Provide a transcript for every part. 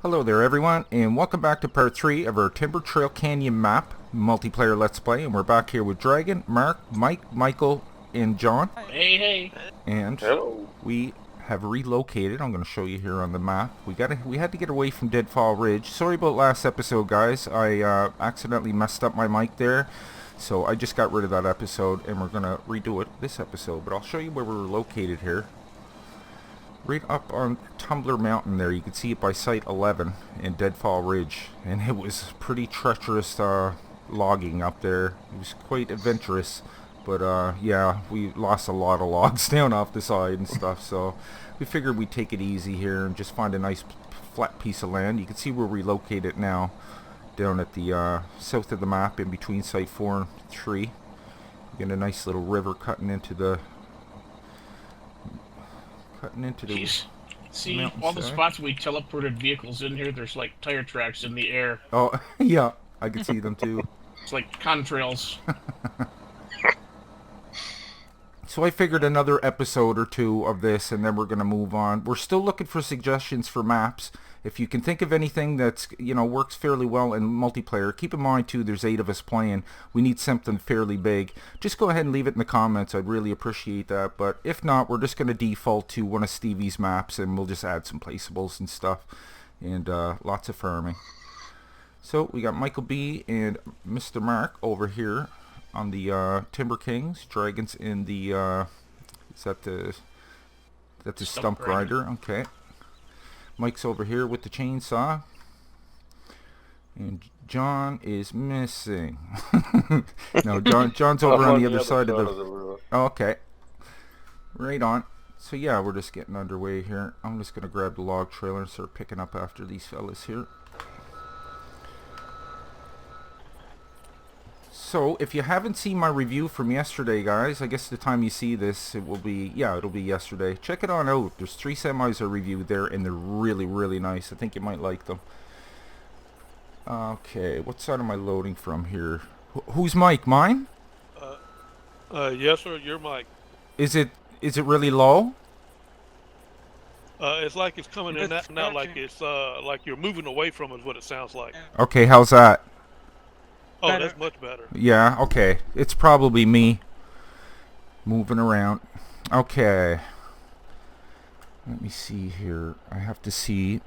Hello there everyone, and welcome back to part 3 of our Timber Trail Canyon map multiplayer let's play, and we're back here with Dragon, Mark, Mike, Michael, and John. Hey, hey. And Hello. we have relocated. I'm going to show you here on the map. We had to get away from Deadfall Ridge. Sorry about last episode, guys. I accidentally messed up my mic there, so I just got rid of that episode, and we're going to redo it this episode. But I'll show you where we're located here. Right up on Tumbler Mountain there, you can see it by Site 11 in Deadfall Ridge, and it was pretty treacherous logging up there. It was quite adventurous, but yeah, we lost a lot of logs down off the side and stuff, so we figured we'd take it easy here and just find a nice flat piece of land. You can see we're relocated now down at the south of the map in between Site 4 and 3. You get a nice little river cutting into the Jeez. See, mountainside. all the spots we teleported vehicles in here, there's like tire tracks in the air. Oh, yeah, I can see them too. It's like contrails. So I figured another episode or two of this, and then we're going to move on. We're still looking for suggestions for maps. If you can think of anything that's, works fairly well in multiplayer, keep in mind too, there's 8 of us playing. We need something fairly big. Just go ahead and leave it in the comments. I'd really appreciate that. But if not, we're just going to default to one of Stevie's maps, and we'll just add some placeables and stuff. And lots of farming. So we got Michael B and Mr. Mark over here on the Timber Kings. Dragons in the is that the stump grinder? Okay. Mike's over here with the chainsaw, and John is missing. No, John's over on the other side of the river. Oh, okay, right on. So yeah, we're just getting underway here. I'm just gonna grab the log trailer and start picking up after these fellas here. So, if you haven't seen my review from yesterday, guys, I guess the time you see this, it'll be yesterday. Check it on out. There's 3 semis I reviewed there, and they're really, really nice. I think you might like them. Okay, what side am I loading from here? Who's Mike? Mine? Yes, sir. Your mic. Is it really low? It's like it's coming in that now, like it's like you're moving away from it. Is what it sounds like. Okay, how's that? Oh, that's much better. Yeah, okay. It's probably me moving around. Okay. Let me see here. I have to see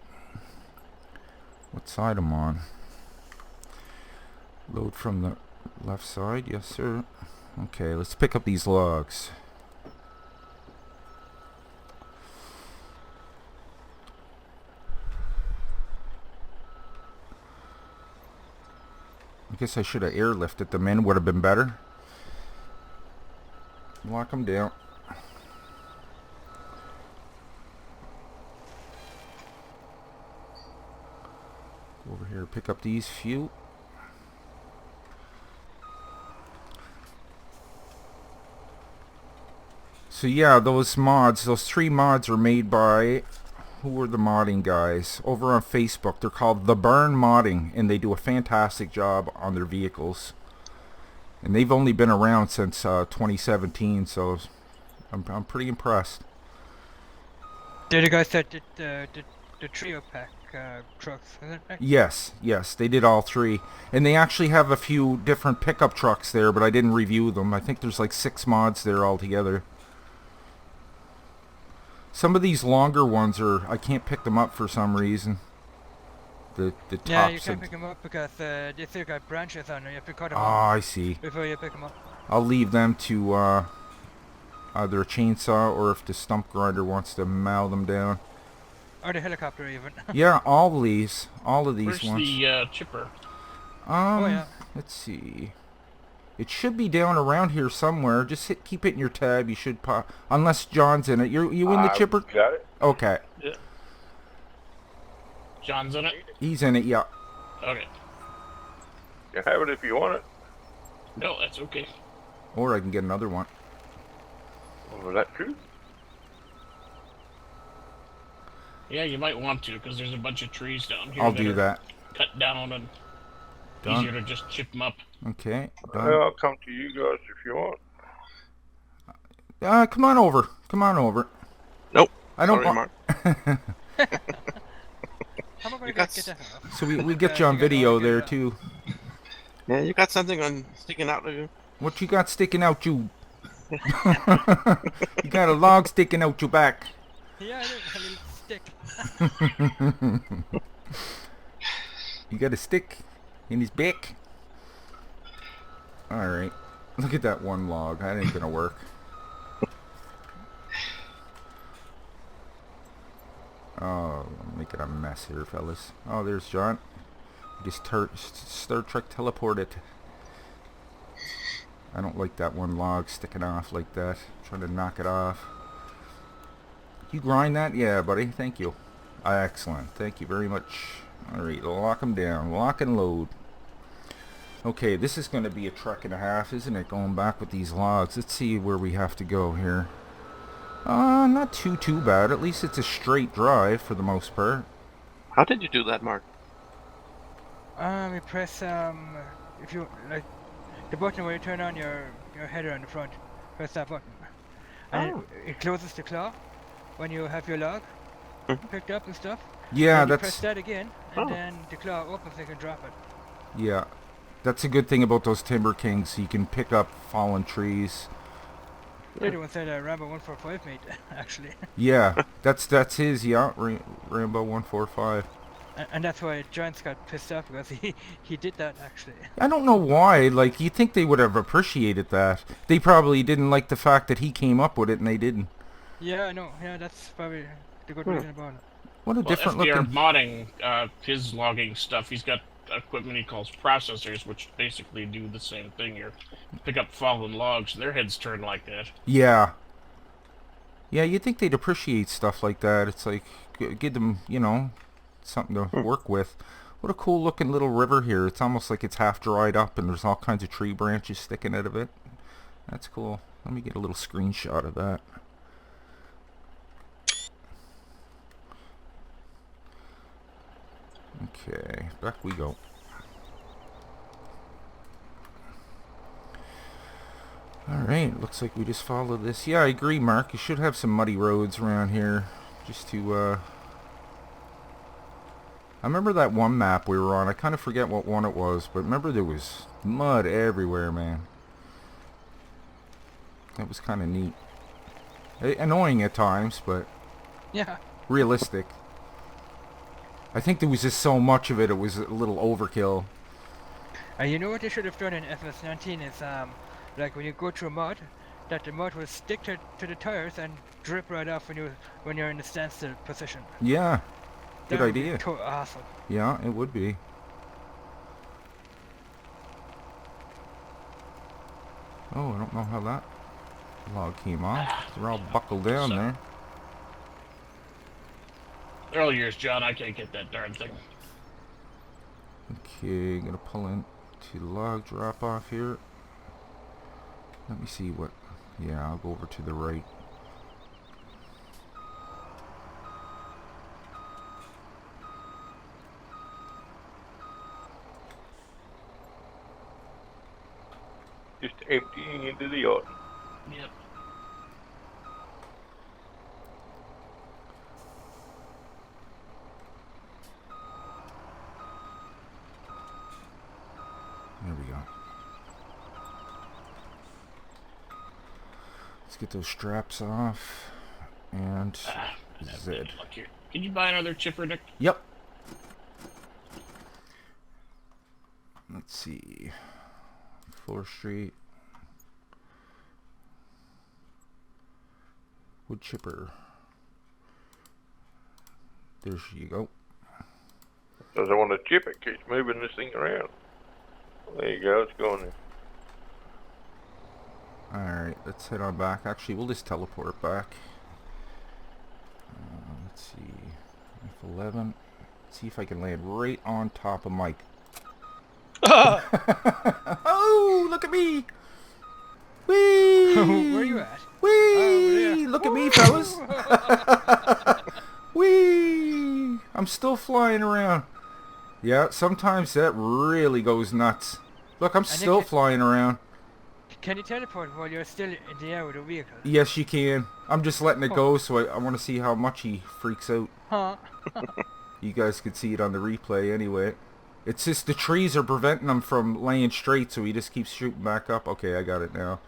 what side I'm on. Load from the left side. Yes, sir. Okay, let's pick up these logs. I guess I should have airlifted them in. Would have been better. Lock them down. Go over here, pick up these few. So yeah, those 3 mods are made by, who are the modding guys? Over on Facebook. They're called The Burn Modding, and they do a fantastic job on their vehicles. And they've only been around since 2017, so I'm pretty impressed. They're the guys that did the trio pack trucks, isn't it? Yes, they did all 3. And they actually have a few different pickup trucks there, but I didn't review them. I think there's like 6 mods there altogether. Some of these longer ones I can't pick them up for some reason. The tops. Yeah, you can't pick them up because they still got branches on them. You have to cut them Oh, off I see. before you pick them up. I'll leave them to either a chainsaw or if the stump grinder wants to mow them down. Or the helicopter even. Yeah, all of these Where's ones. the chipper? Oh yeah. Let's see. It should be down around here somewhere. Just keep hitting your tab. You should pop. Unless John's in it. You in the chipper? Got it. Okay. Yeah. John's in it? He's in it. Yeah. Okay. You have it if you want it. No, that's okay. Or I can get another one. Oh, that true? Yeah, you might want to, because there's a bunch of trees down here. I'll do that. Cut down and Done. easier to just chip them up. Okay. Done. Well, I'll come to you guys if you want. Come on over. Come on over. Nope. I don't Sorry, want. Mark. How am I You gonna got get that off? So we get you on You got video all there good. too. Yeah, you got something on sticking out of you. What you got sticking out you? You got a log sticking out your back. Yeah, I do. A little stick. You got a stick in his back. All right. Look at that one log. That ain't gonna work. Oh, I'm making a mess here, fellas. Oh, there's John. He just Star Trek teleported. I don't like that one log sticking off like that. Trying to knock it off. You grind that? Yeah, buddy. Thank you. Excellent. Thank you very much. Alright, lock them down. Lock and load. Okay, this is going to be a trek and a half, isn't it? Going back with these logs. Let's see where we have to go here. Not too bad. At least it's a straight drive for the most part. How did you do that, Mark? You press if you like the button where you turn on your header on the front. Press that button, and it closes the claw when you have your log picked up and stuff. Yeah, And you that's... press that again, and then the claw opens. You can drop it. Yeah. That's a good thing about those Timber Kings. You can pick up fallen trees. They're the ones that Rambo 145 made, actually. Yeah, that's his, yeah. Rambo 145. And that's why Giants got pissed off, because he did that, actually. I don't know why. Like, you'd think they would have appreciated that. They probably didn't like the fact that he came up with it and they didn't. Yeah, I know. Yeah, that's probably the good reason about it. What a different FDR looking... modding his logging stuff. He's got equipment he calls processors, which basically do the same thing. You pick up fallen logs, their heads turn like that. Yeah. Yeah, you'd think they'd appreciate stuff like that. It's like, give them, you know, something to work with. What a cool looking little river here. It's almost like it's half dried up and there's all kinds of tree branches sticking out of it. That's cool. Let me get a little screenshot of that. Okay, back we go. Alright, looks like we just followed this. Yeah, I agree, Mark. You should have some muddy roads around here. Just to, I remember that one map we were on. I kind of forget what one it was, but remember there was mud everywhere, man. That was kind of neat. Annoying at times, but Yeah. realistic. I think there was just so much of it, it was a little overkill. You know what they should have done in FS17 is, like when you go through mud, that the mud will stick to the tires and drip right off when you're in the standstill position. Yeah, good That would be idea. Awesome. Yeah, it would be. Oh, I don't know how that log came off. They're all buckled down So- there. Early years, John, I can't get that darn thing. Okay, gonna pull in to the log drop off here. Let me see what... Yeah, I'll go over to the right. Just emptying into the yard. Yep. There we go. Let's get those straps off. And... Zed. Look here. Can you buy another chipper, Nick? Yep. Let's see. 4th Street. Wood chipper. There you go. Does I want to chip it, keeps moving this thing around. There you go, it's going there. Alright, let's head on back. Actually, we'll just teleport back. Let's see. F11. See if I can land right on top of Mike. Oh, look at me! Whee! Where are you at? Whee! Over there. Look at me, fellas! Whee! I'm still flying around. Yeah, sometimes that really goes nuts. Look, I'm still flying around. Can you teleport while you're still in the air with a vehicle? Yes, you can. I'm just letting it go, so I want to see how much he freaks out. Huh? You guys could see it on the replay anyway. It's just the trees are preventing him from laying straight, so he just keeps shooting back up. Okay, I got it now.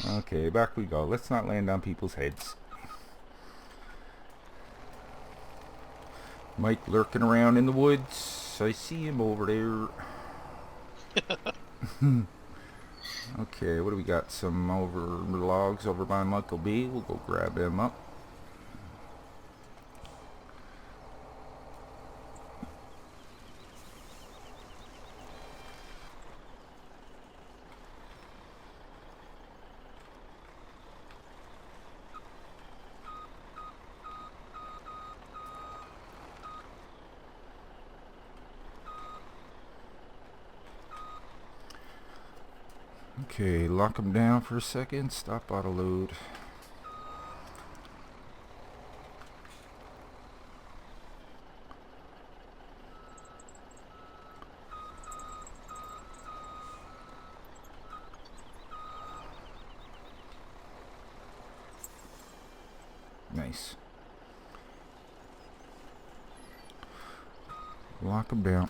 Okay, back we go. Let's not land on people's heads. Mike lurking around in the woods. I see him over there. Okay, what do we got? Some logs over by Michael B. We'll go grab him up. Okay, lock them down for a second. Stop auto load. Nice. Lock them down.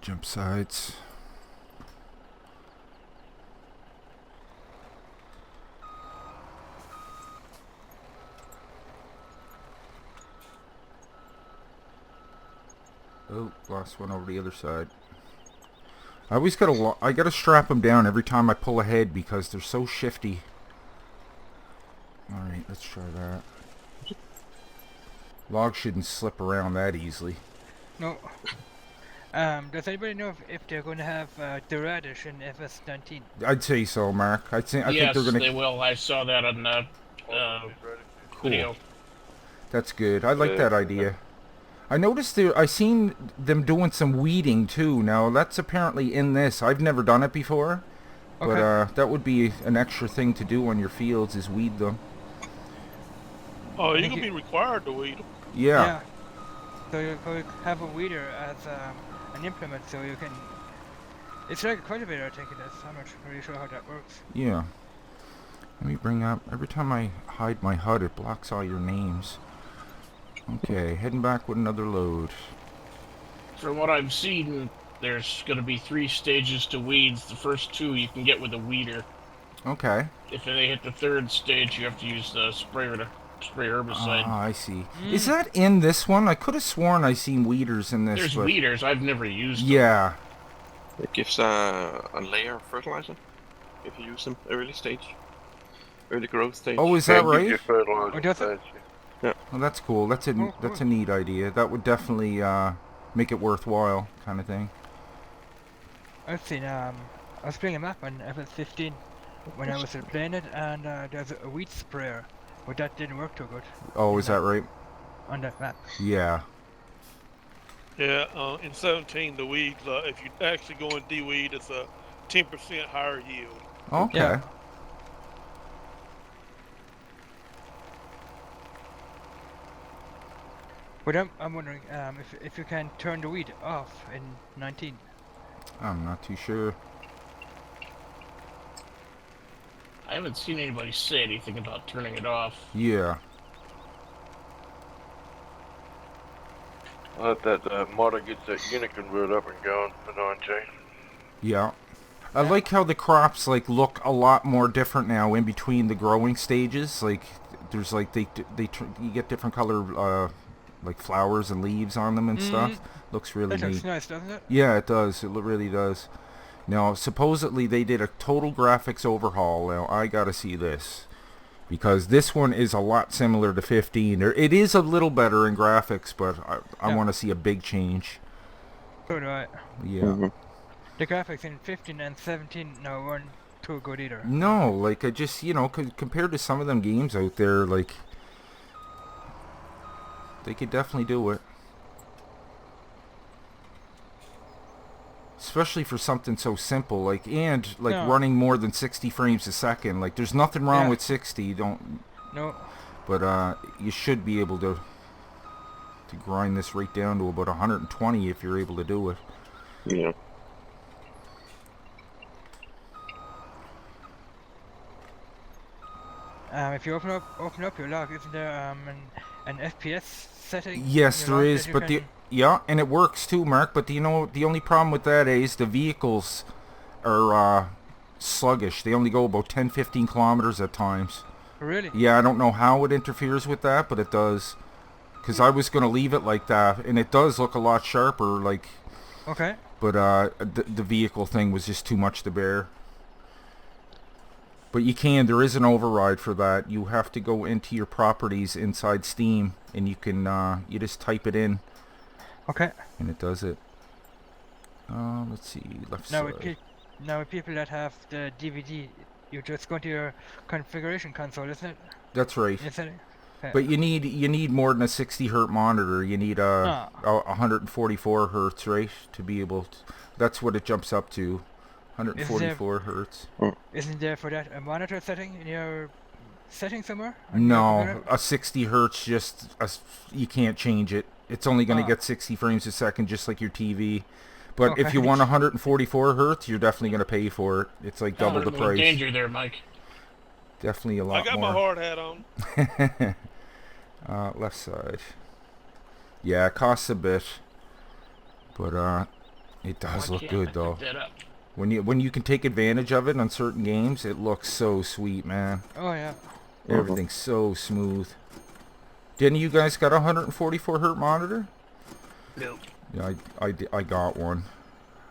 Jump sides. Oh, lost one over the other side. I always gotta strap them down every time I pull ahead because they're so shifty. Alright, let's try that. Log shouldn't slip around that easily. No. Does anybody know if they're going to have the radish in FS17? I'd say so, Mark. I think Yes, they're gonna. they will. I saw that on the video. That's good. I like that idea. I noticed I seen them doing some weeding too. Now that's apparently in this. I've never done it before, but that would be an extra thing to do on your fields is weed them. Oh, you're gonna be required to weed them. Yeah. So you could have a weeder as an implement, so you can. It's like a cultivator, I think it is. I'm not really sure how that works. Yeah. Let me bring up. Every time I hide my HUD, it blocks all your names. Okay, heading back with another load. From what I've seen, there's going to be 3 stages to weeds. The first 2 you can get with a weeder. Okay. If they hit the 3rd stage, you have to use the sprayer to spray herbicide. Ah, I see. Is that in this one? I could have sworn I seen weeders in this. There's but... weeders. I've never used them. Yeah. It gives a layer of fertilizer if you use them early stage, early growth stage. Oh, is that right? Fertilizer does it? stage. Well, that's cool. That's a neat idea. That would definitely make it worthwhile, kind of thing. I've seen, I was playing a map on FS15 when I was playing it, and there's a weed sprayer, but that didn't work too good Oh, is that right? on that map. Yeah. Yeah, in 17, the weeds, if you actually go and de-weed, it's a 10% higher yield. Okay. Yeah. But I'm wondering if you can turn the weed off in 19. I'm not too sure. I haven't seen anybody say anything about turning it off. Yeah. Let that modder gets that unit convert up and going for 19. Yeah. I like how the crops look a lot more different now in between the growing stages. Like there's you get different color flowers and leaves on them and stuff. Looks really That neat. looks nice, doesn't it? Yeah, it does. It really does. Now, supposedly they did a total graphics overhaul. Now, I gotta see this. Because this one is a lot similar to 15. It is a little better in graphics, but I want to see a big change. So do I. Yeah. The graphics in 15 and 17 now weren't too good either. No, I just, compared to some of them games out there, they could definitely do it. Especially for something so simple, running more than 60 frames a second. There's nothing wrong with 60, No. but you should be able to. to grind this right down to about 120 if you're able to do it. Yeah. If you open up your log, isn't there an FPS setting? Yes, in your there log is, that you but can- yeah, and it works too, Mark. But you know the only problem with that is the vehicles are sluggish. They only go about 10-15 kilometers at times. Really? Yeah, I don't know how it interferes with that, but it does. Because I was gonna leave it like that, and it does look a lot sharper. Like, Okay. but the vehicle thing was just too much to bear. But you can. There is an override for that. You have to go into your properties inside Steam, and you can you just type it in, Okay. and it does it. Let's see, left Now side. now with people that have the DVD, you just go to your configuration console, isn't it? That's right. In setting. Okay. But you need more than a 60 hertz monitor. You need a 144 hertz, right, to be able to. That's what it jumps up to, 144 hertz. Isn't there for that a monitor setting in your setting somewhere? on your No, computer? a 60 hertz you can't change it. It's only going to Ah. get 60 frames a second, just like your TV. But if Okay. you want 144 hertz, you're definitely going to pay for it. It's like double the No price. danger there, Mike. Definitely a I lot got my more. hard hat on. Left side. Yeah, it costs a bit, but it does Why look can't good I though. pick that up? When you can take advantage of it on certain games, it looks so sweet, man. Oh yeah. Everything's so smooth. Didn't you guys got a 144 hertz monitor? Nope. Yeah, I got one.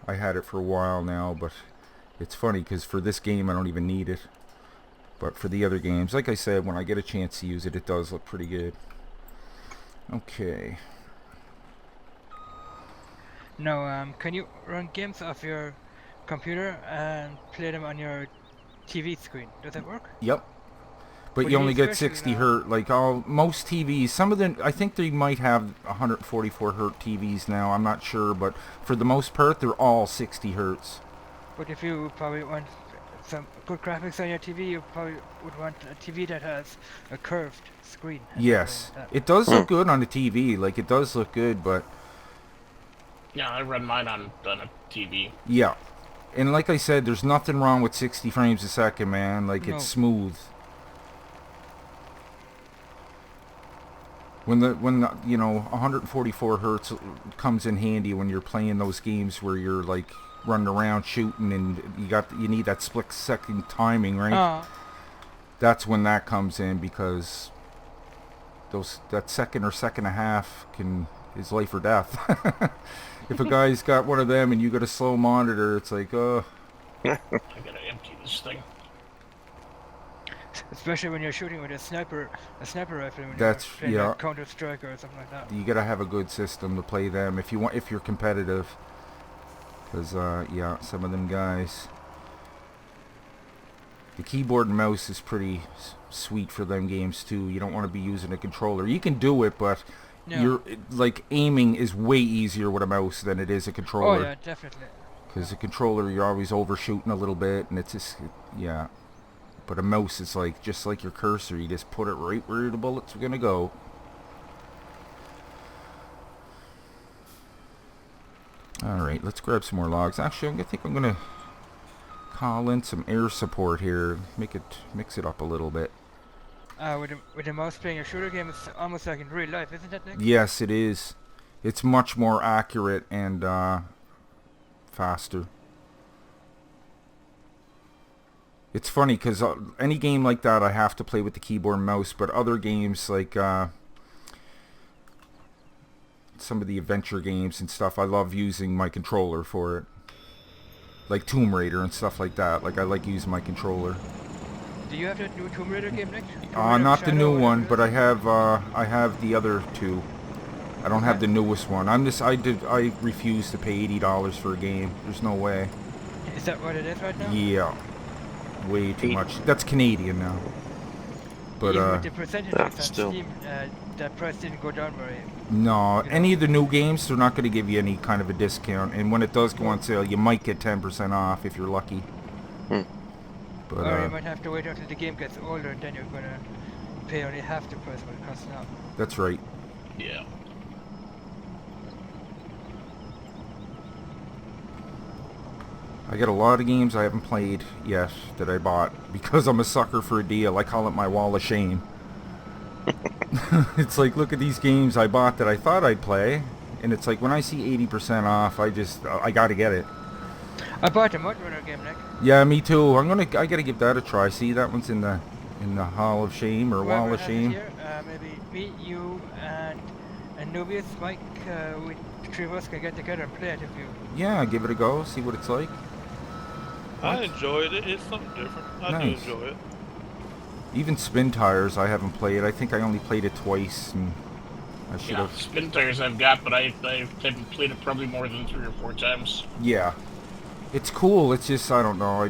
I had it for a while now, but it's funny because for this game I don't even need it. But for the other games, like I said, when I get a chance to use it, it does look pretty good. Okay. Now, can you run games off your computer and play them on your TV screen? Does that work? Yep. But What you do you only mean get special 60 now? hertz. Like most TVs, some of them, I think they might have 144 hertz TVs now. I'm not sure, but for the most part, they're all 60 hertz. But if you probably want some good graphics on your TV, you probably would want a TV that has a curved screen. and Yes, everything like that. it does look good on the TV. Like it does look good, but Yeah, I run mine on a TV. yeah. And like I said, there's nothing wrong with 60 frames a second, man. Like No. it's smooth. When the 144 hertz comes in handy when you're playing those games where you're like running around shooting and you need that split second timing, right? Ah, That's when that comes in because that second or second and a half is life or death. If a guy's got one of them and you got a slow monitor, it's like, I gotta empty this thing. especially when you're shooting with a sniper rifle. When That's- you're playing yeah. like Counter Strike or something like that. you gotta have a good system to play them if you're competitive. Because yeah, some of them guys, the keyboard and mouse is pretty sweet for them games too. You don't want to be using a controller. You can do it, but No. like aiming is way easier with a mouse than it is a Oh controller. yeah, definitely. Because a controller, you're always overshooting a little bit, and it's just, yeah. But a mouse is like, just like your cursor, you just put it right where the bullets are gonna go. Alright, let's grab some more logs. Actually, I think I'm gonna call in some air support here. Mix it up a little bit. With the mouse playing a shooter game, it's almost like in real life, isn't it, Nick? Yes, it is. It's much more accurate and faster. It's funny because any game like that I have to play with the keyboard and mouse, but other games like some of the adventure games and stuff, I love using my controller for it. Like Tomb Raider and stuff like that. Like I like using my controller. Do you have that new Tomb Raider game, Nick? Not the new one, but I have the other two. I don't have the newest one. I refuse to pay $80 for a game. There's no way. Is that what it is right now? Yeah. Way too much. That's Canadian now. But Even with the percentages yeah, on still. Steam, that price didn't go down very. no, You know. any of the new games, they're not going to give you any kind of a discount. And when it does go on sale, you might get 10% off if you're lucky. Hmm. But Or you might have to wait until the game gets older, and then you're gonna pay only half the price what it costs now. that's right. Yeah. I got a lot of games I haven't played yet that I bought because I'm a sucker for a deal. I call it my wall of shame. It's like, look at these games I bought that I thought I'd play, and it's like when I see 80% off, I gotta get it. I bought a Mud Runner game, Nick. Yeah, me too. I gotta give that a try. See, that one's in the Hall of Shame or Wall Whoever of has it Shame. here, maybe me, you, and Nubius, Mike, we the three of us can get together and play it if you. Yeah, give it a go. See what it's like. I enjoyed it. It's something different. I Nice. do enjoy it. Even Spin Tires, I haven't played. I think I only played it twice, and I should Yeah, have. Spin Tires I've got, but I haven't played it probably more than 3 or 4 times. Yeah, it's cool. It's just I don't know.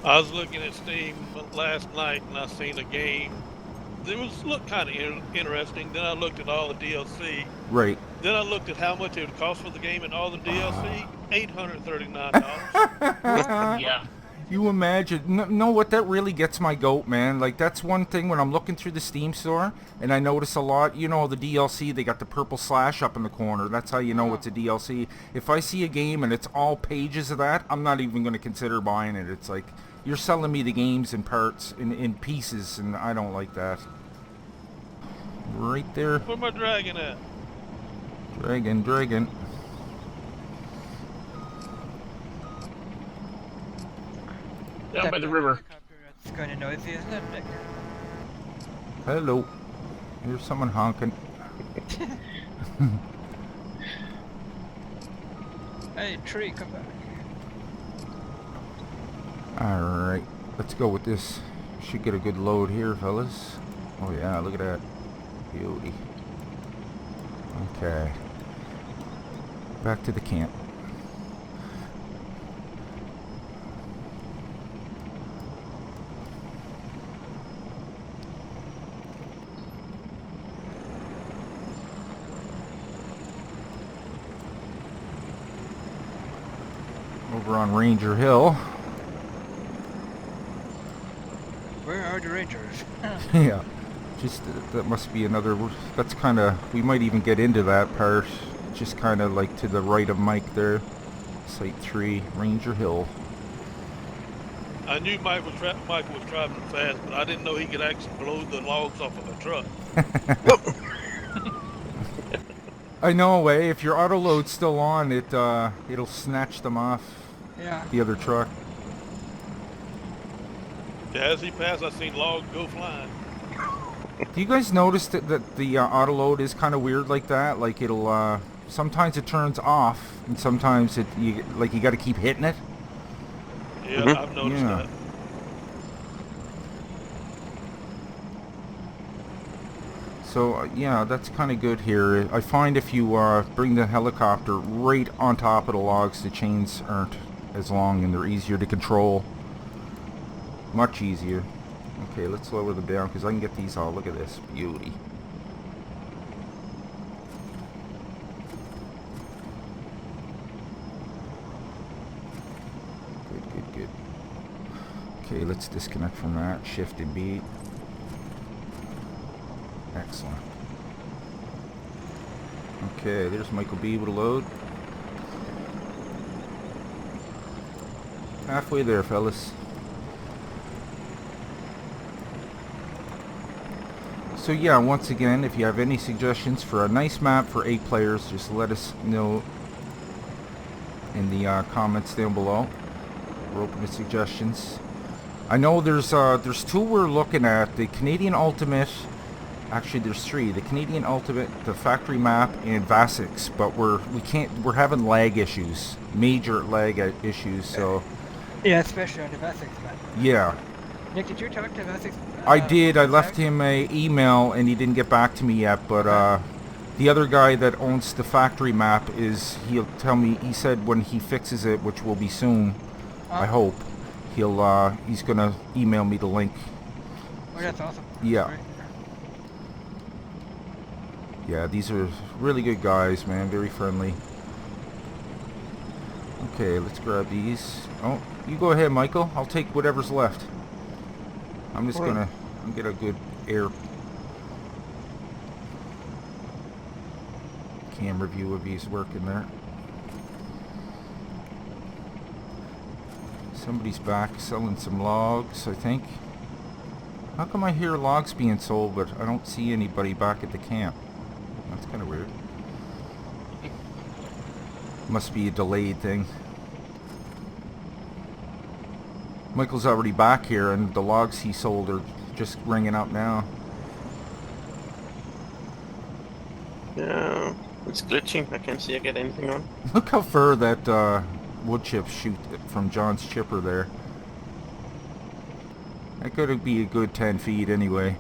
I was looking at Steam last night and I seen a game. It looked kind of interesting. Then I looked at all the DLC. Right. Then I looked at how much it would cost for the game and all the DLC. $839. Yeah. You imagine? No, what that really gets my goat, man. Like that's one thing when I'm looking through the Steam store and I notice a lot. You know, the DLC, they got the purple slash up in the corner. That's how you know it's a DLC. If I see a game and it's all pages of that, I'm not even going to consider buying it. It's like you're selling me the games in parts, in pieces, and I don't like that. Right there. Where my dragon at? Dragon. Down That by the river. helicopter, it's kind of noisy, isn't it, Nick? Hello. Here's someone honking. Hey, tree, come back. Alright, let's go with this. Should get a good load here, fellas. Oh yeah, look at that. Beauty. Okay. Back to the camp. Over on Ranger Hill. Where are the Rangers? Yeah, just that must be another. That's kind of. We might even get into that part. Just kind of like to the right of Mike there. Site 3, Ranger Hill. I knew Michael was driving fast, but I didn't know he could actually blow the logs off of a truck. I know. If your auto load's still on, it'll snatch them off Yeah. the other truck. Yeah, as he passed, I seen logs go flying. Do you guys notice that the auto load is kind of weird like that? Like it'll sometimes it turns off, and sometimes you got to keep hitting it. Yeah, I've noticed Yeah. that. So yeah, that's kind of good here. I find if you bring the helicopter right on top of the logs, the chains aren't as long and they're easier to control. Much easier. Okay, let's lower them down because I can get these all. Look at this beauty. Good. Okay, let's disconnect from that. Shift and B. Excellent. Okay, there's Michael B with a load. Halfway there, fellas. So yeah, once again, if you have any suggestions for a nice map for 8 players, just let us know in the comments down below. We're open to suggestions. I know there's 2 we're looking at. The Canadian Ultimate. Actually, there's 3. The Canadian Ultimate, the Factory Map, and Vasix. But we're having lag issues, major lag issues. So Yeah, especially on the Vasix map. yeah. Nick, did you talk to Vasix? I did. I left him an email and he didn't get back to me yet. But the other guy that owns the factory map he'll tell me. He said when he fixes it, which will be soon, I hope, he's gonna email me the link. Oh, that's awesome. Yeah. Great. Yeah, these are really good guys, man. Very friendly. Okay, let's grab these. Oh, you go ahead, Michael. I'll take whatever's left. I'm just gonna get a good air camera view of he's working there. Somebody's back selling some logs, I think. How come I hear logs being sold, but I don't see anybody back at the camp? That's kind of weird. Must be a delayed thing. Michael's already back here, and the logs he sold are just ringing up now. Yeah, it's glitching. I can't see I get anything on. Look how far that wood chips shoot from John's chipper there. That could be a good 10 feet anyway.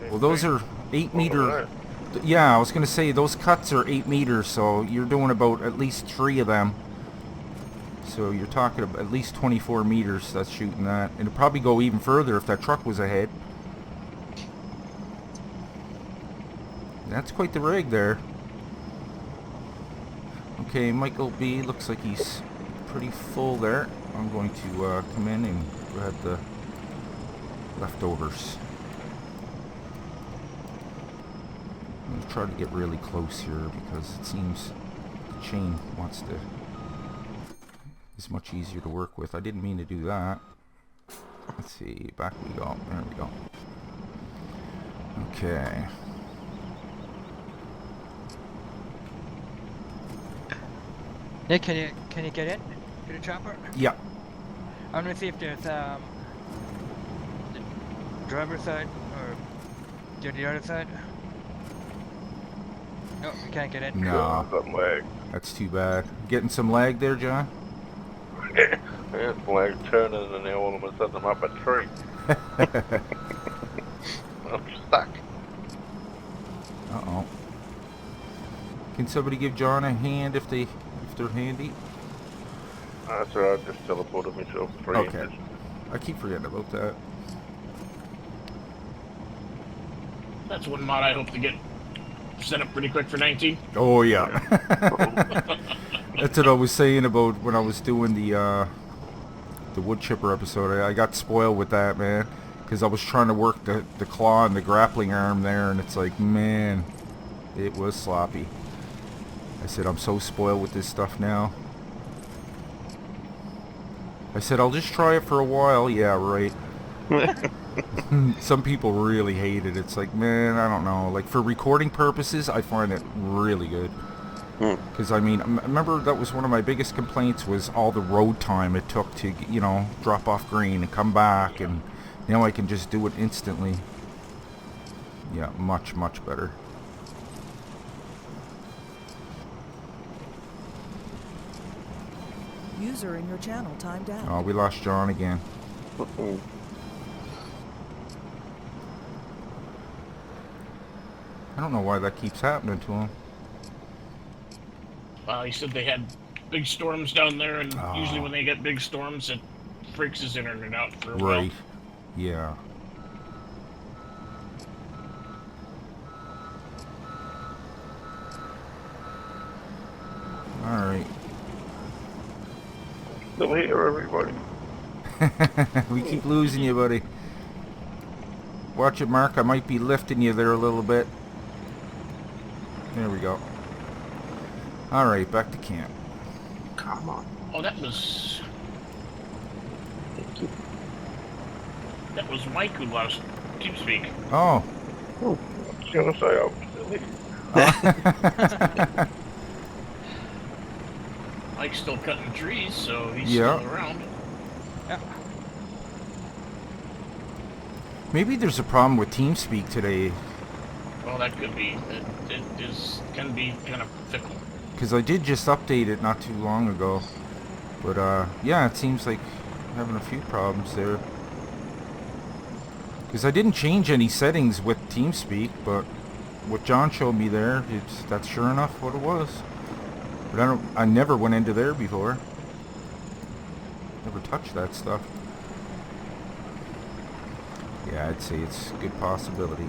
Well, those are 8 meter. Yeah, I was going to say those cuts are 8 meters, so you're doing about at least 3 of them. So you're talking about at least 24 meters that's shooting that. And it'd probably go even further if that truck was ahead. That's quite the rig there. Okay, Michael B looks like he's pretty full there. I'm going to come in and grab the leftovers. I'm going to try to get really close here because it seems the chain wants to... is much easier to work with. I didn't mean to do that. Let's see, back we go. There we go. Okay. Nick, can you get in to the chopper? Yeah. I'm gonna see if there's the driver's side or the other side. No, we can't get in. No, Got lag. that's too bad. Getting some lag there, John? Yeah, it's lag turning and then all of a sudden I'm up a tree. I'm stuck. Uh-oh. Can somebody give John a hand if they're handy? That's alright, I just teleported myself 3 Okay. inches. I keep forgetting about that. That's one mod I hope to get set up pretty quick for 19. Oh yeah. That's what I was saying about when I was doing the wood chipper episode. I got spoiled with that, man, because I was trying to work the claw and the grappling arm there, and it's like, man, it was sloppy. I said, I'm so spoiled with this stuff now. I said, I'll just try it for a while. Yeah, right. Some people really hate it. It's like, man, I don't know. Like, for recording purposes, I find it really good. Because, I mean, remember that was one of my biggest complaints was all the road time it took to, you know, drop off green and come back. And now I can just do it instantly. Yeah, much, much better. User in your channel timed out. Oh, we lost John again. I don't know why that keeps happening to him. Well, he said they had big storms down there, and usually when they get big storms, it freaks his internet out for a while. Right. Yeah. Alright. Still here, everybody. We keep losing you, buddy. Watch it, Mark. I might be lifting you there a little bit. There we go. Alright, back to camp. Come on. Oh, that was Thank you. Mike who lost TeamSpeak. Oh. I was gonna say I'm still here. Mike's still cutting trees, so he's Yeah. still around. Yeah. Maybe there's a problem with TeamSpeak today. Well, that could be. It can be kind of fickle. Because I did just update it not too long ago. But, yeah, it seems like having a few problems there. Because I didn't change any settings with TeamSpeak, but what John showed me there, that's sure enough what it was. But I never went into there before. Never touched that stuff. Yeah, I'd say it's a good possibility.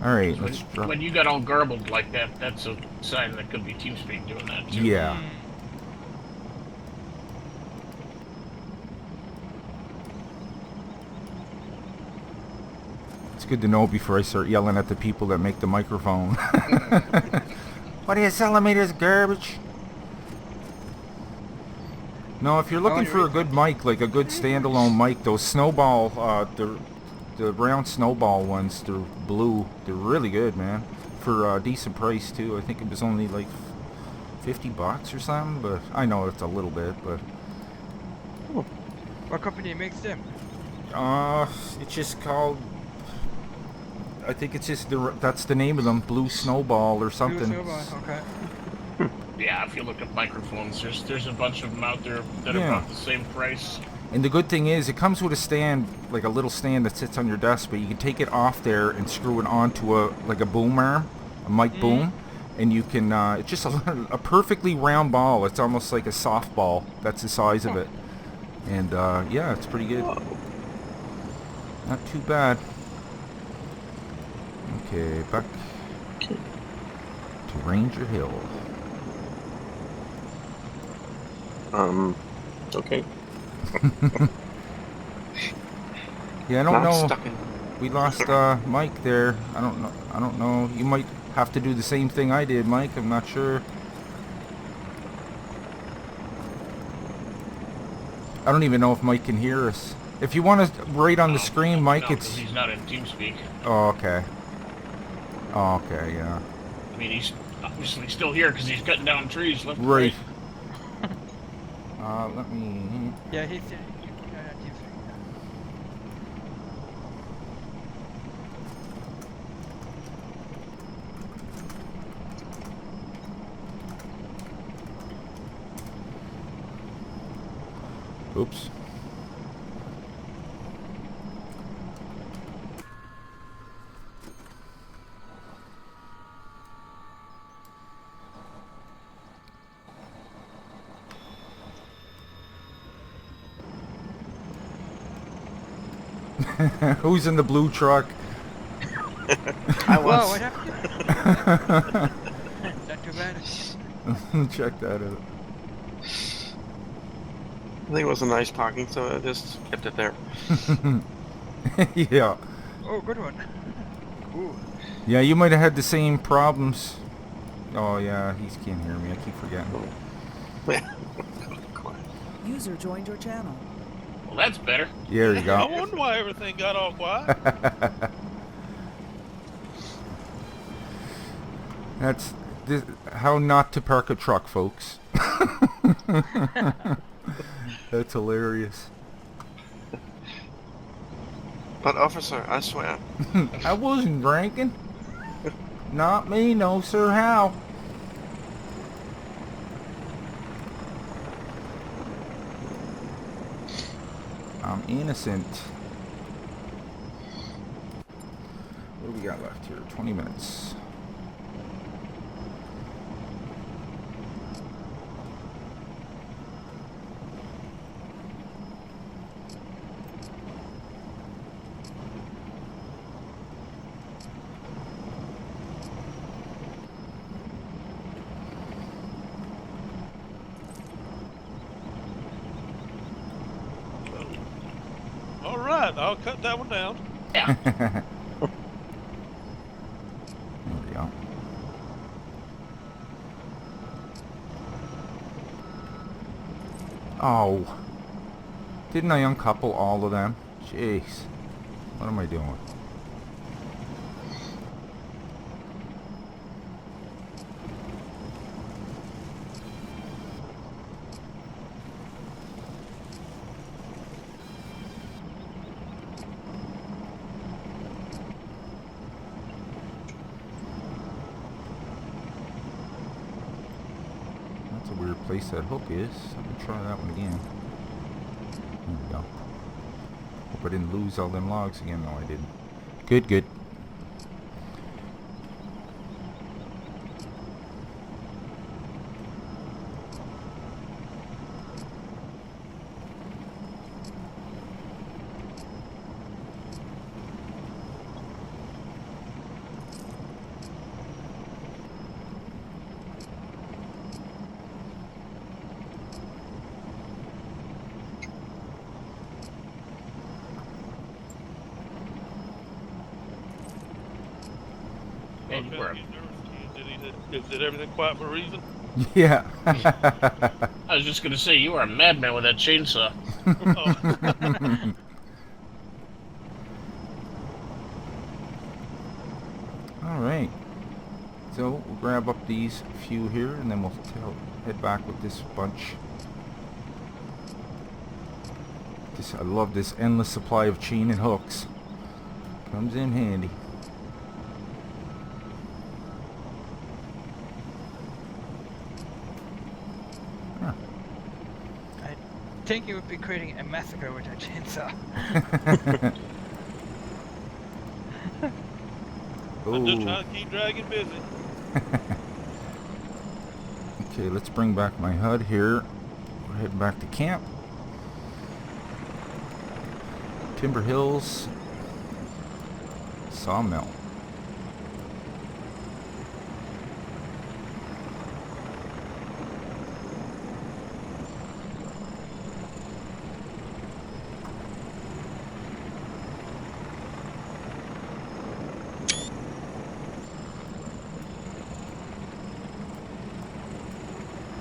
Alright, let's drop. When you got all garbled like that, that's a sign that could be TeamSpeak doing that too. Yeah. It's good to know before I start yelling at the people that make the microphone. What are you selling me this garbage? No, if you're looking for a good mic, like a good standalone mic, those snowball, the round snowball ones, they're blue. They're really good, man. For a decent price too. I think it was only like $50 or something, but I know it's a little bit, but What company makes them? it's just called. I think it's just that's the name of them, Blue Snowball or something. Blue Snowball, okay. Yeah, if you look at microphones, there's a bunch of them out there that are Yeah. about the same price. And the good thing is, it comes with a stand, like a little stand that sits on your desk, but you can take it off there and screw it onto a boom arm, a mic boom, and you can. It's just a perfectly round ball. It's almost like a softball. That's the size of it, and yeah, it's pretty good. Not too bad. Okay, back to Ranger Hill. Okay. Yeah, I don't Not know. stuck in. We lost Mike there. I don't know. You might have to do the same thing I did, Mike. I'm not sure. I don't even know if Mike can hear us. If you want to write on the screen, Mike, No, it's... 'cause he's not in TeamSpeak. Oh, okay. Oh, okay, yeah. I mean, he's obviously still here because he's cutting down trees left and Right. right. Let me... Yeah, he's Oops. Who's in the blue truck? I Whoa, was. what happened? Not too bad. Check that out. I think it was a nice parking, so I just kept it there. Yeah. Oh, good one. Ooh. Yeah, you might have had the same problems. Oh, yeah, he can't hear me. I keep forgetting. User joined your channel. Well, that's better. There you I go. wonder why everything got all quiet. That's how not to park a truck, folks. That's hilarious. But officer, I swear. I wasn't drinking. Not me, no sir, how? I'm innocent. What do we got left here? 20 minutes. All right, I'll cut that one down. Yeah. There we go. Oh. Didn't I uncouple all of them? Jeez. What am I doing? That's a weird place that hook is. Let me try that one again. There we go. Hope I didn't lose all them logs again. No, I didn't. Good, good. And Okay, we're you nerfed you. Did he Is it everything quiet for a reason? Yeah. I was just gonna say, you are a madman with that chainsaw. Oh, All right. So we'll grab up these few here, and then we'll head back with this bunch. I love this endless supply of chain and hooks. Comes in handy. Huh. I think you would be creating a massacre with that chainsaw. I'm just Oh. trying to keep Dragon busy. Okay, let's bring back my HUD here. We're heading back to camp. Timber Hills Sawmill.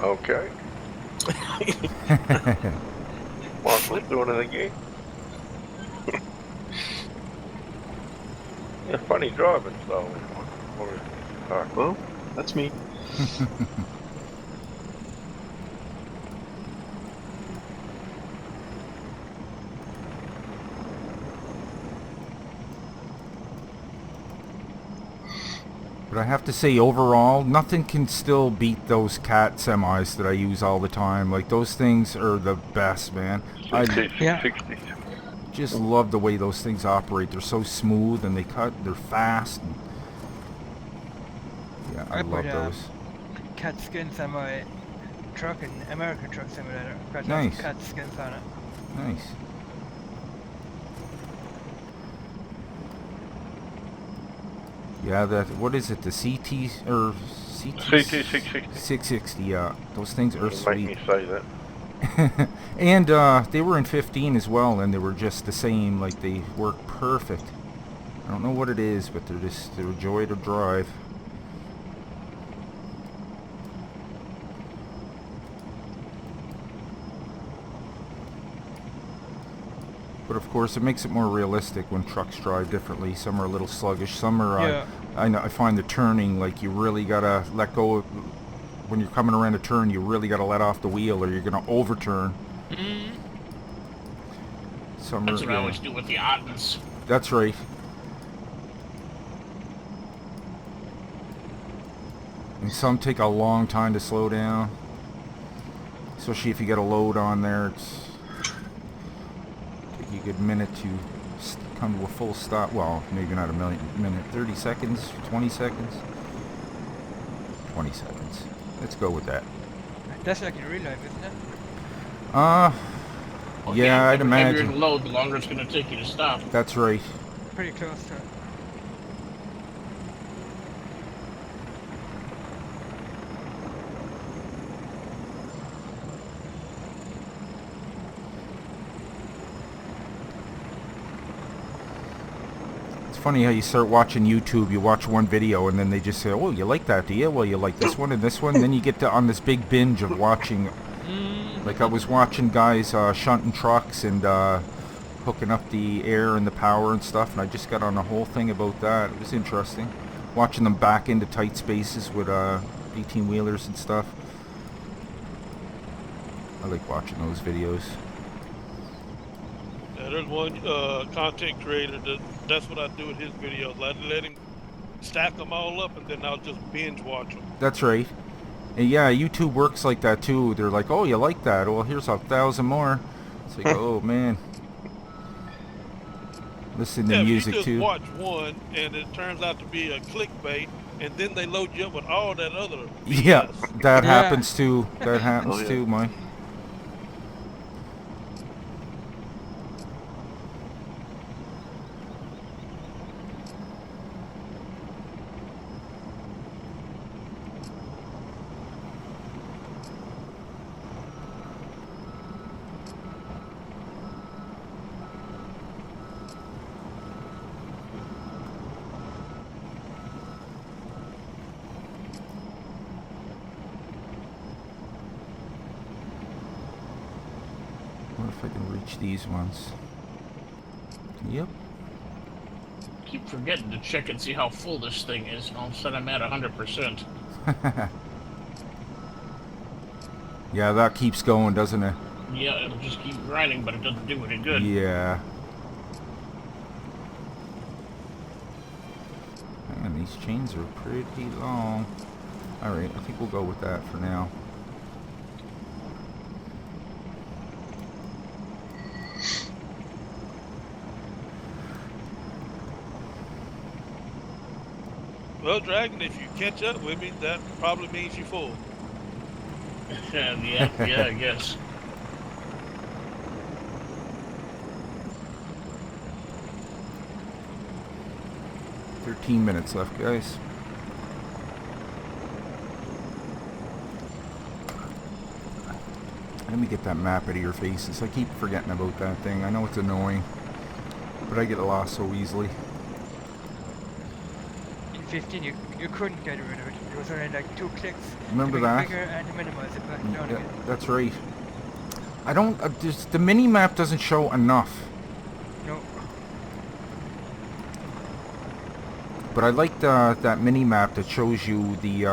Okay. Mark, we're doing it again. Yeah, funny driving style. Alright. Well, that's me. But I have to say, overall, nothing can still beat those cat semis that I use all the time. Like, those things are the best, man. I 60s, Yeah. 60s. just love the way those things operate. They're so smooth, and they're fast. And yeah, I love put those. cat skins on my truck in American Truck Simulator. Got Nice. cat skins on it. Nice. Yeah, what is it, the CT, or CT? CT 660. 660, yeah. Those things are Don't make me sweet. say that. And they were in 15 as well, and they were just the same. Like, they work perfect. I don't know what it is, but they're a joy to drive. But of course, it makes it more realistic when trucks drive differently. Some are a little sluggish. Some are. Yeah. I find the turning, like, you really gotta let go of, when you're coming around a turn. You really gotta let off the wheel, or you're gonna overturn. Some That's are, what I always do with the Ottens. That's right. And some take a long time to slow down. Especially if you get a load on there, it's take you a good minute to come to a full stop. Well, maybe not a minute. 30 seconds, 20 seconds. 20 seconds. Let's go with that. That's like in real life, isn't it? Yeah, I'd the heavier the imagine. load, the longer it's going to take you to stop. That's right. Pretty close to it. It's funny how you start watching YouTube, you watch one video, and then they just say, oh, you like that, do you? Well, you like this one and this one. And then you get on this big binge of watching. Like, I was watching guys shunting trucks and hooking up the air and the power and stuff, and I just got on a whole thing about that. It was interesting. Watching them back into tight spaces with 18-wheelers and stuff. I like watching those videos. Yeah, there's one content creator that's what I do with his videos. I let him stack them all up, and then I'll just binge watch them. That's right. And yeah, YouTube works like that too. They're like, oh, you like that? Well, here's 1,000 more. It's like, oh, man. Listen to Yeah, music you just too. watch one, and it turns out to be a clickbait, and then they load you up with all that other BS. Yeah, that Yeah. happens too. That happens Oh, yeah. too, Mike. What if I can reach these ones? Yep. Keep forgetting to check and see how full this thing is, and all of a sudden I'm at 100%. Yeah, that keeps going, doesn't it? Yeah, it'll just keep grinding, but it doesn't do any good. Yeah. Man, these chains are pretty long. Alright, I think we'll go with that for now. Well, Dragon, if you catch up with me, that probably means you're full. Yeah, I guess. $13 left, guys. Let me get that map out of your faces. I keep forgetting about that thing. I know it's annoying, but I get lost so easily. In 15, you couldn't get rid of it. It was only like 2 clicks. Remember to make that? it bigger and to minimize it back down Yeah, again. that's right. I don't. Just, the mini map doesn't show enough. No. But I like that mini map that shows you the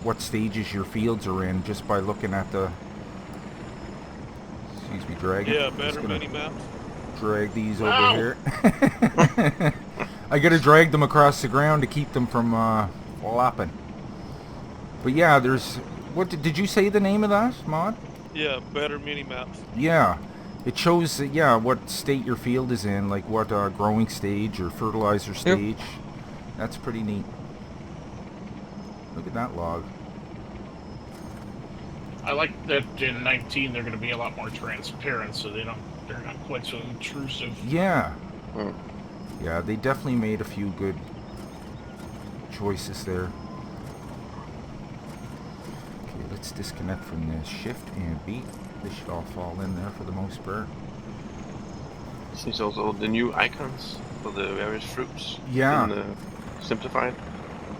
what stages your fields are in just by looking at the. Excuse me, dragon. Yeah, Just better gonna mini maps. drag these over Ow! here. I gotta drag them across the ground to keep them from flopping. But yeah, there's. What did you say the name of that mod? Yeah, better mini maps. Yeah, it shows yeah what state your field is in, like what growing stage or fertilizer stage. That's pretty neat. Look at that log. I like that in 19 they're going to be a lot more transparent, so they're not quite so intrusive. Yeah. Hmm. Yeah, they definitely made a few good choices there. Okay, let's disconnect from this. Shift and B. They should all fall in there for the most part. This is also the new icons for the various fruits. Yeah. In the simplified.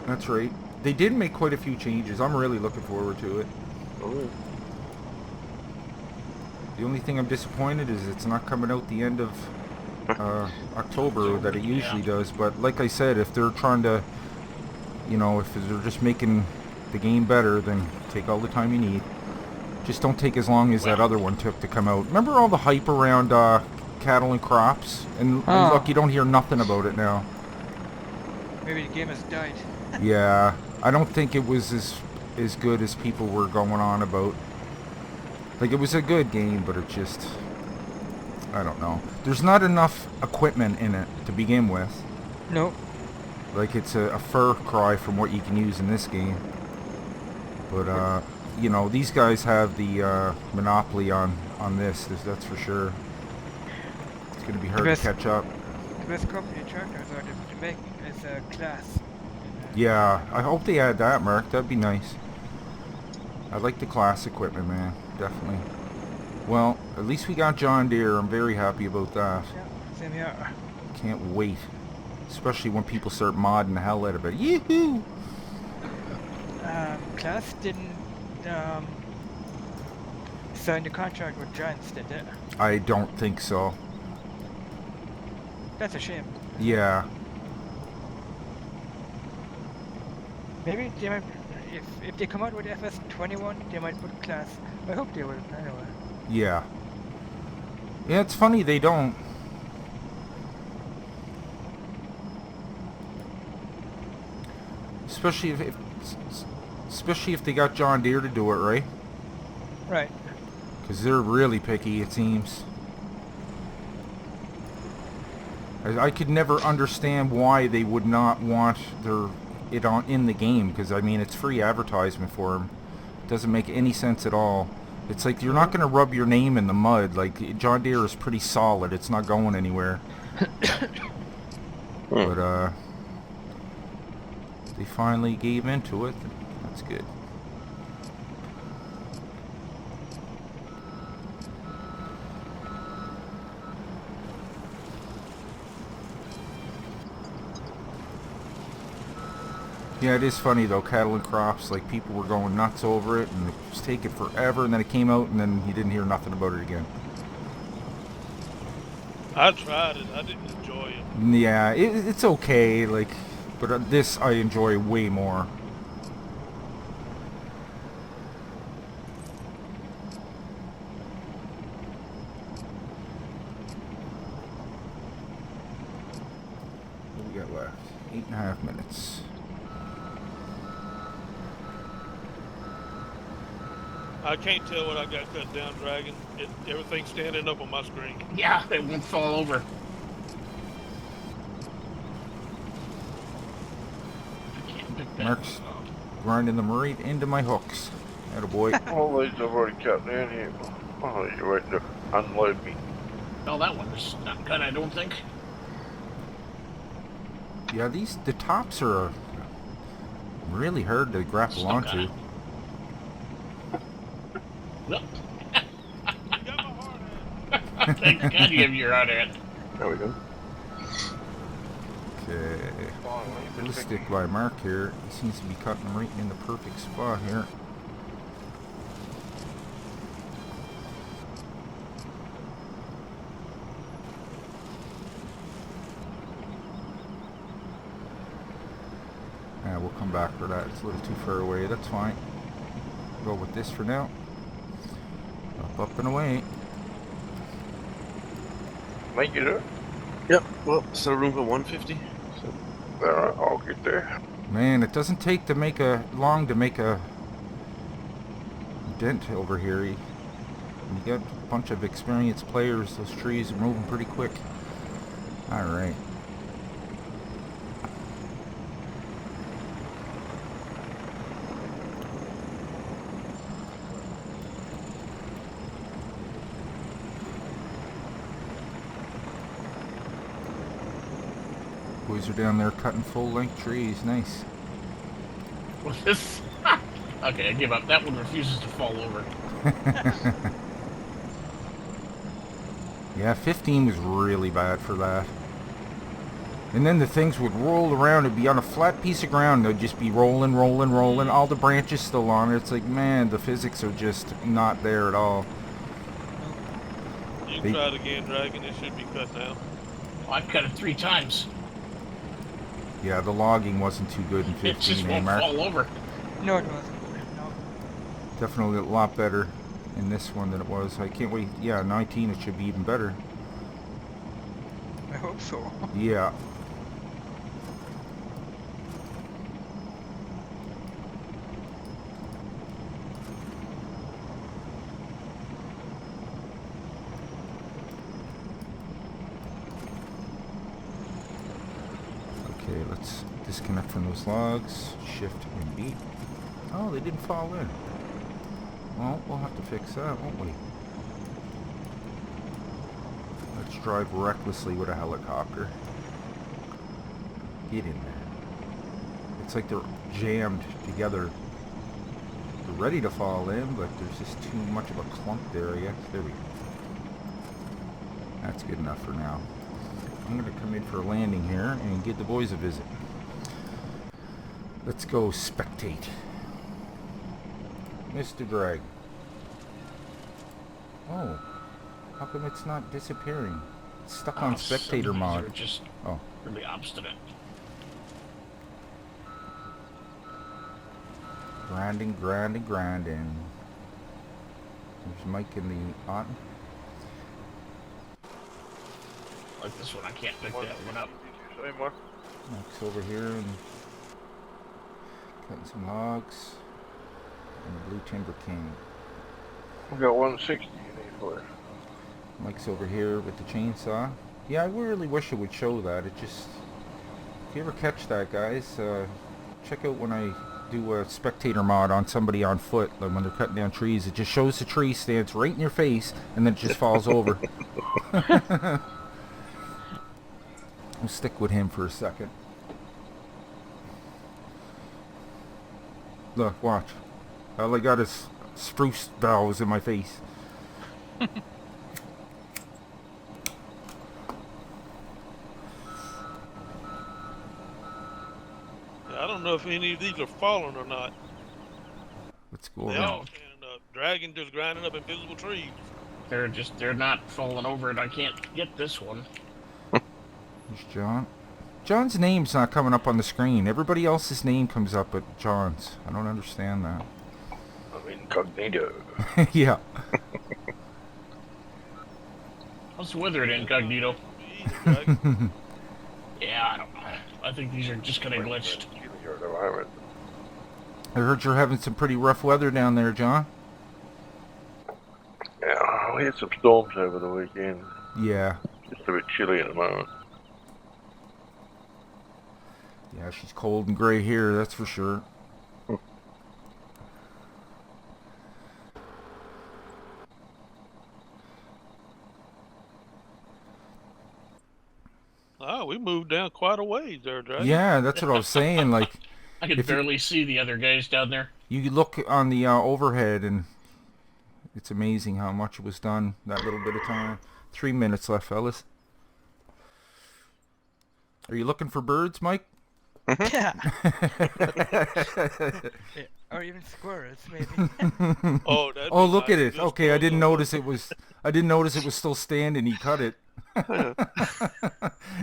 That's right. They did make quite a few changes. I'm really looking forward to it. Oh. The only thing I'm disappointed is it's not coming out the end of October that it usually does. But like I said, if they're trying to, you know, if they're just making the game better, then take all the time you need. Just don't take as long as that other one took to come out. Remember all the hype around cattle and crops? And look, you don't hear nothing about it now. Maybe the game has died. Yeah, I don't think it was as good as people were going on about. Like, it was a good game, but it just, I don't know. There's not enough equipment in it to begin with. No. Like, it's a far cry from what you can use in this game. But, you know, these guys have the monopoly on this, that's for sure. It's going to be hard to catch up. The best company tractors are to make is a class. Yeah, I hope they add that, Mark. That'd be nice. I like the class equipment, man. Definitely. Well, at least we got John Deere. I'm very happy about that. Yeah, same here. Can't wait. Especially when people start modding the hell out of it. Yoo-hoo! Class didn't sign the contract with Giants, did it? I don't think so. That's a shame. Yeah. Maybe they might, if they come out with FS21, they might put class. I hope they will, anyway. Yeah. Yeah, it's funny they don't. Especially if they got John Deere to do it, right? Right. Because they're really picky, it seems. I could never understand why they would not want it in the game, because I mean it's free advertisement for them. It doesn't make any sense at all. It's like you're not going to rub your name in the mud. Like, John Deere is pretty solid. It's not going anywhere. But they finally gave into it. That's good. Yeah, it is funny though, cattle and crops, like people were going nuts over it and it was taking forever, and then it came out and then you didn't hear nothing about it again. I tried it. I didn't enjoy it. Yeah, it's okay, like, but this I enjoy way more. What do we got left? 8.5 minutes. I can't tell what I got cut down, Dragon. Everything's standing up on my screen. Yeah, it won't fall over. I can't pick that Mark's one up. grinding them right into my hooks. Attaboy. All these I've already cut down here. Oh, you're waiting to unload me. Well, that one's not cut, I don't think. Yeah, the tops are really hard to grapple Stuck on onto. it. Well, You got my hard hat. thank God you have your hard hat. There we go. Okay. Let's stick by Mark here. He seems to be cutting right in the perfect spot here. Yeah, we'll come back for that. It's a little too far away. That's fine. Go with this for now. Up and away. Make it up. Yep. Well, still room for 150. So. Alright, I'll get there. Man, it doesn't take long to make a dent over here. You got a bunch of experienced players. Those trees are moving pretty quick. All right. Boys are down there cutting full-length trees. Nice. Well, this... Okay, I give up. That one refuses to fall over. Yeah, 15 was really bad for that. And then the things would roll around. It'd be on a flat piece of ground. They'd just be rolling, rolling, rolling. All the branches still on it. It's like, man, the physics are just not there at all. You can try it again, Dragon. It should be cut now. Well, I've cut it 3 times. Yeah, the logging wasn't too good in It just 15, won't Mark? fall over. No, it wasn't. No. Definitely a lot better in this one than it was. I can't wait. Yeah, 19, it should be even better. I hope so. Yeah. Okay, let's disconnect from those logs. Shift and B. Oh, they didn't fall in. Well, we'll have to fix that, won't we? Let's drive recklessly with a helicopter. Get in there. It's like they're jammed together. They're ready to fall in, but there's just too much of a clump there, I guess. There we go. That's good enough for now. I'm going to come in for a landing here and give the boys a visit. Let's go spectate. Mr. Drag. Oh, how come it's not disappearing? It's stuck on spectator some of these mod. are just Oh, really obstinate. grinding, grinding, grinding. There's Mike in the Otten. Like this one, I can't pick that one up. Did you say, Mark? Mike's over here and cutting some logs. And the Blue Timber King. We got 160 you need for it. Mike's over here with the chainsaw. Yeah, I really wish it would show that. It just... If you ever catch that, guys, check out when I do a spectator mod on somebody on foot, like when they're cutting down trees. It just shows the tree stands right in your face, and then it just falls over. We'll stick with him for a second. Look, watch. All I got is spruce boughs in my face. I don't know if any of these are falling or not. Let's go They around. all standing up. Dragon just grinding up invisible trees. they're not falling over, and I can't get this one. There's John. John's name's not coming up on the screen. Everybody else's name comes up, but John's. I don't understand that. I'm incognito. Yeah. How's the weather at Incognito? Me either, Greg. Yeah, I don't know. I think these are just kind of glitched. I heard you're having some pretty rough weather down there, John. Yeah, we had some storms over the weekend. Yeah. Just a bit chilly at the moment. Yeah, she's cold and gray here, that's for sure. Oh, we moved down quite a ways there, Dragon. Yeah, that's what I was saying. Like, I could If you- barely see the other guys down there. you look on the overhead, and it's amazing how much was done that little bit of time. 3 minutes left, fellas. Are you looking for birds, Mike? Yeah. Yeah, or even squirrels, maybe. Oh, that'd Oh, be look nice at to it. just Okay, I throw didn't those- notice it was. I didn't notice it was still standing. He cut it.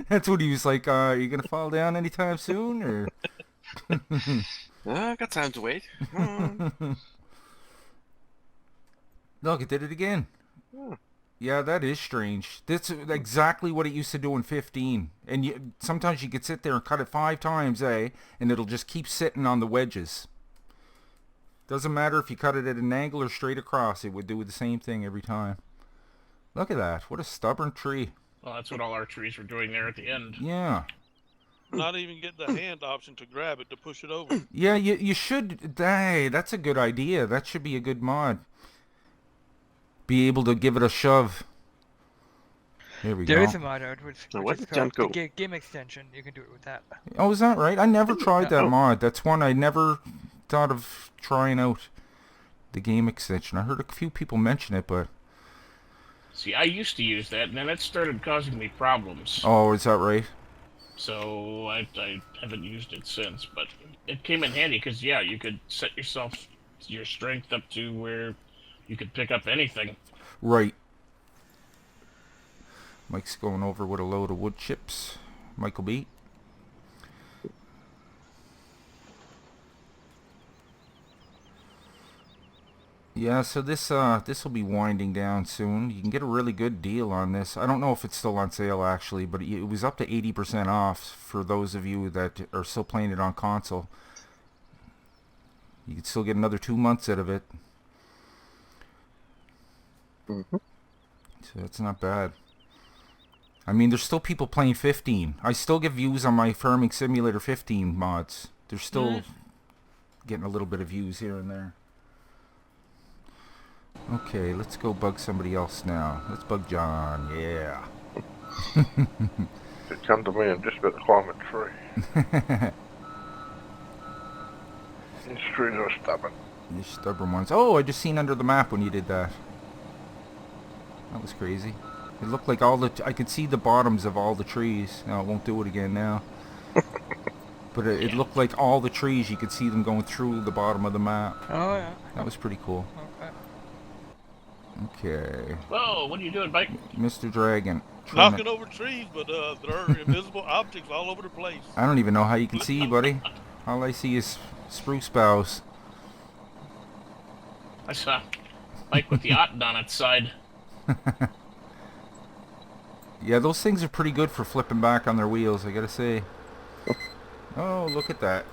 That's what he was like. Are you gonna fall down anytime soon, or? I got time to wait. Look, it did it again. Yeah, that is strange. That's exactly what it used to do in 15. And sometimes you could sit there and cut it 5 times, and it'll just keep sitting on the wedges. Doesn't matter if you cut it at an angle or straight across, it would do the same thing every time. Look at that. What a stubborn tree. Well, that's what all our trees were doing there at the end. Yeah. Not even get the hand option to grab it to push it over. Yeah, you should. Hey, that's a good idea. That should be a good mod. Be able to give it a shove. There we There go. is a mod out which Where is did John called go? the game extension. You can do it with that. Oh, is that right? I never tried that Oh. mod. That's one I never thought of trying out. The game extension. I heard a few people mention it, but... See, I used to use that, and then it started causing me problems. Oh, is that right? So I haven't used it since, but it came in handy because, yeah, you could set your strength up to where you could pick up anything. Right. Mike's going over with a load of wood chips. Michael B. Yeah, so this will be winding down soon. You can get a really good deal on this. I don't know if it's still on sale actually, but it was up to 80% off for those of you that are still playing it on console. You can still get another 2 months out of it. Mm-hmm. So that's not bad. I mean, there's still people playing 15. I still get views on my Farming Simulator 15 mods. They're still getting a little bit of views here and there. Okay, let's go bug somebody else now. Let's bug John, yeah. Just come to me, I'm just about to climb a tree. These trees are stubborn. These stubborn ones. Oh, I just seen under the map when you did that. That was crazy. It looked like I could see the bottoms of all the trees. No, it won't do it again now. But it looked like all the trees, you could see them going through the bottom of the map. Oh yeah. That was pretty cool. Okay. Okay. Whoa, what are you doing, Mike? Mr. Dragon. Knocking over trees, but there are invisible objects all over the place. I don't even know how you can see, buddy. All I see is spruce boughs. I saw Mike with the Otten on its side. Yeah, those things are pretty good for flipping back on their wheels, I gotta say. Oh, look at that.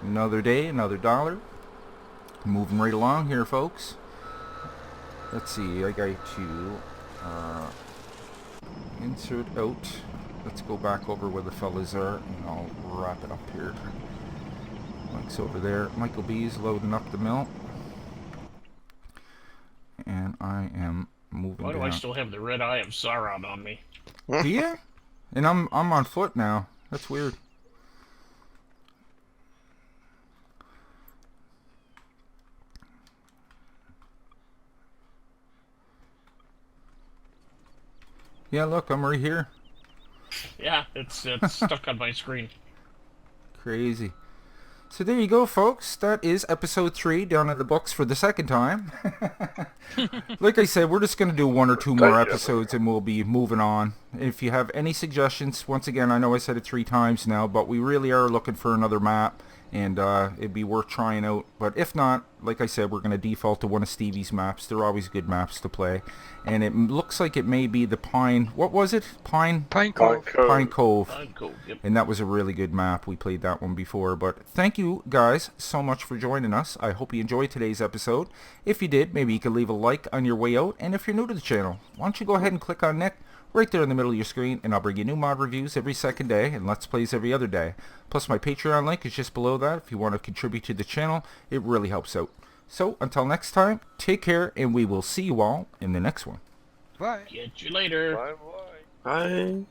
Another day, another dollar. Moving right along here, folks. Let's see, I got to insert out. Let's go back over where the fellas are, and I'll wrap it up here. Mike's over there. Michael B is loading up the mill. And I am moving Why do down. I still have the red eye of Sauron on me? Do you? And I'm on foot now. That's weird. Yeah, look, I'm right here. Yeah, it's stuck on my screen. Crazy. So there you go, folks. That is episode 3 down in the books for the second time. Like I said, we're just going to do 1 or 2 more episodes and we'll be moving on. If you have any suggestions, once again, I know I said it 3 times now, but we really are looking for another map, and it'd be worth trying out. But if not, like I said, we're going to default to one of Stevie's maps. They're always good maps to play. And it looks like it may be the Pine... What was it? Pine Cove. Pine Cove. Yep. And that was a really good map. We played that one before. But thank you guys so much for joining us. I hope you enjoyed today's episode. If you did, maybe you could leave a like on your way out. And if you're new to the channel, why don't you go ahead and click on Nick right there in the middle of your screen, and I'll bring you new mod reviews every second day and Let's Plays every other day. Plus my Patreon link is just below that if you want to contribute to the channel. It really helps out. So until next time, take care, and we will see you all in the next one. Bye. Catch you later. Bye bye. Bye.